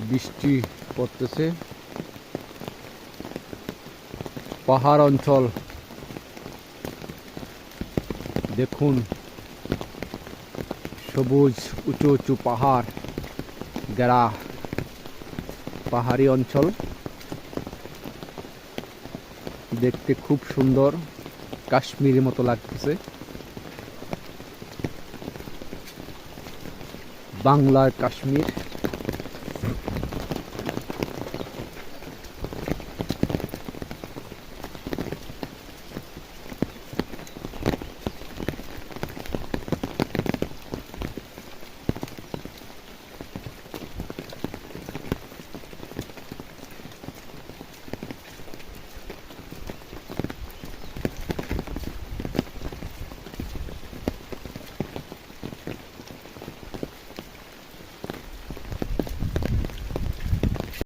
বৃষ্টি পড়তেছে। পাহাড় অঞ্চল দেখুন, সবুজ উঁচু উঁচু পাহাড় ঘেরা পাহাড়ি অঞ্চল, দেখতে খুব সুন্দর, কাশ্মীরের মতো লাগতেছে। বাংলার কাশ্মীর।